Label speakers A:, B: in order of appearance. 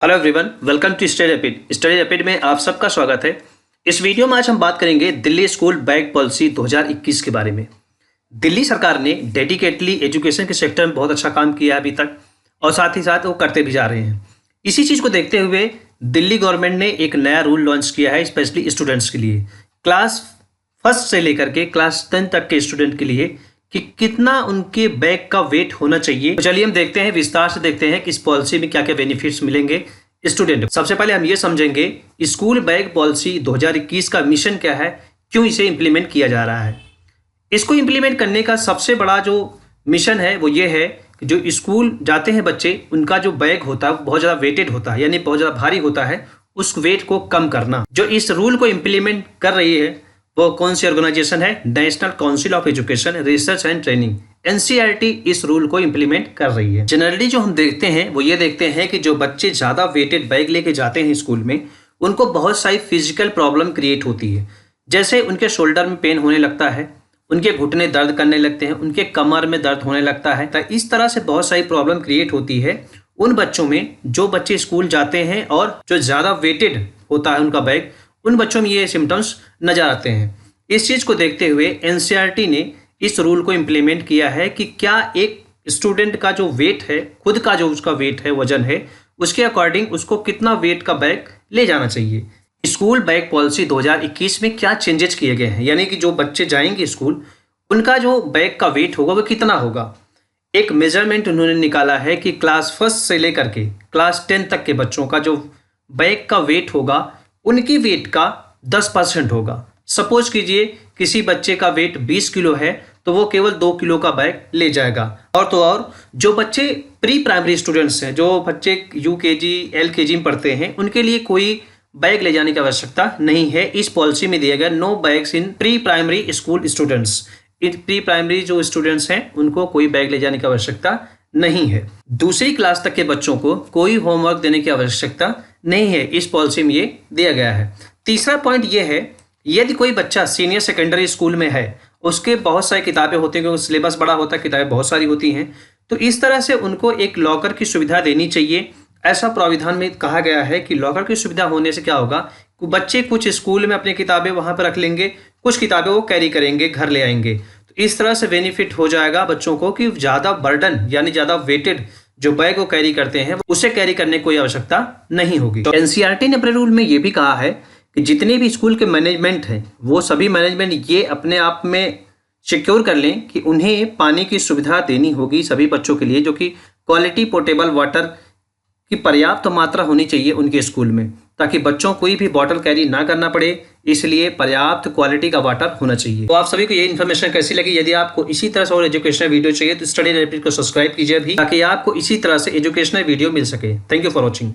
A: Hello everyone, welcome to Study Rapid. Study Rapid में आप सबका स्वागत है। इस वीडियो में आज हम बात करेंगे दिल्ली स्कूल बैग पॉलिसी 2021 के बारे में। दिल्ली सरकार ने डेडिकेटली एजुकेशन के सेक्टर में बहुत अच्छा काम किया है अभी तक, और साथ ही साथ वो करते भी जा रहे हैं। इसी चीज़ को देखते हुए दिल्ली गवर्नमेंट ने एक नया रूल लॉन्च किया है स्पेशली स्टूडेंट्स के लिए, क्लास फर्स्ट से लेकर के क्लास 10 तक के स्टूडेंट के लिए, कि कितना उनके बैग का वेट होना चाहिए। तो चलिए हम देखते हैं, विस्तार से देखते हैं कि इस पॉलिसी में क्या क्या बेनिफिट्स मिलेंगे स्टूडेंट। सबसे पहले हम ये समझेंगे स्कूल बैग पॉलिसी 2021 का मिशन क्या है, क्यों इसे इम्प्लीमेंट किया जा रहा है। इसको इम्प्लीमेंट करने का सबसे बड़ा जो मिशन है वो ये है कि जो स्कूल जाते हैं बच्चे, उनका जो बैग होता है बहुत ज़्यादा वेटेड होता है, यानी बहुत ज़्यादा भारी होता है, उस वेट को कम करना। जो इस रूल को इम्प्लीमेंट कर रही है वो कौन सी ऑर्गेनाइजेशन है? National council of education research and training, NCERT इस रूल को इम्प्लीमेंट कर रही है। जनरली जो हम देखते हैं वो ये देखते हैं कि जो बच्चे ज़्यादा वेटेड बैग लेके जाते हैं स्कूल में, उनको बहुत सारी फिजिकल प्रॉब्लम क्रिएट होती है। जैसे उनके शोल्डर में पेन होने लगता है, उनके घुटने दर्द करने लगते हैं, उनके कमर में दर्द होने लगता है। तो इस तरह से बहुत सारी प्रॉब्लम क्रिएट होती है उन बच्चों में जो बच्चे स्कूल जाते हैं, और जो ज़्यादा वेटेड होता है उनका बैग, उन बच्चों में ये सिम्टम्स नजर आते हैं। इस चीज़ को देखते हुए NCERT ने इस रूल को इम्प्लीमेंट किया है कि क्या एक स्टूडेंट का जो वेट है, खुद का जो उसका वेट है, वजन है, उसके अकॉर्डिंग उसको कितना वेट का बैग ले जाना चाहिए। स्कूल बैग पॉलिसी 2021 में क्या चेंजेस किए गए हैं, यानी कि जो बच्चे जाएंगे स्कूल, उनका जो बैग का वेट होगा वो कितना होगा। एक मेजरमेंट उन्होंने निकाला है कि क्लास फर्स्ट से लेकर के क्लास 10 तक के बच्चों का जो बैग का वेट होगा, उनकी वेट का 10% होगा। सपोज कीजिए किसी बच्चे का वेट 20 किलो है तो वो केवल 2 किलो का बैग ले जाएगा। और तो और जो बच्चे प्री प्राइमरी स्टूडेंट्स हैं, जो बच्चे UKG LKG में पढ़ते हैं, उनके लिए कोई बैग ले जाने की आवश्यकता नहीं है। इस पॉलिसी में दिया गया no bags in pre primary school students. Pre primary जो स्टूडेंट्स हैं उनको कोई बैग ले जाने की आवश्यकता नहीं है। दूसरी क्लास तक के बच्चों को कोई होमवर्क देने की आवश्यकता नहीं है, इस पॉलिसी में ये दिया गया है। तीसरा पॉइंट ये है, यदि कोई बच्चा सीनियर सेकेंडरी स्कूल में है, उसके बहुत सारी किताबें होती हैं, क्योंकि सिलेबस बड़ा होता है, किताबें बहुत सारी होती हैं, तो इस तरह से उनको एक लॉकर की सुविधा देनी चाहिए। ऐसा प्राविधान में कहा गया है कि लॉकर की सुविधा होने से क्या होगा, बच्चे कुछ स्कूल में अपनी किताबें वहाँ पर रख लेंगे, कुछ किताबें वो कैरी करेंगे, घर ले आएंगे। तो इस तरह से बेनिफिट हो जाएगा बच्चों को कि ज़्यादा बर्डन यानी ज़्यादा वेटेड जो बैग वो कैरी करते हैं, उसे कैरी करने की कोई आवश्यकता नहीं होगी। तो NCERT ने अपने रूल में ये भी कहा है कि जितने भी स्कूल के मैनेजमेंट हैं, वो सभी मैनेजमेंट ये अपने आप में सिक्योर कर लें कि उन्हें पानी की सुविधा देनी होगी सभी बच्चों के लिए, जो कि क्वालिटी पोर्टेबल वाटर की पर्याप्त मात्रा होनी चाहिए उनके स्कूल में, ताकि बच्चों को कोई भी बॉटल कैरी ना करना पड़े। इसलिए पर्याप्त क्वालिटी का वाटर होना चाहिए। तो आप सभी को ये इन्फॉर्मेशन कैसी लगी? यदि आपको इसी तरह से और एजुकेशनल वीडियो चाहिए तो स्टडी रैपिड को सब्सक्राइब कीजिए अभी, ताकि आपको इसी तरह से एजुकेशनल वीडियो मिल सके। Thank you for watching.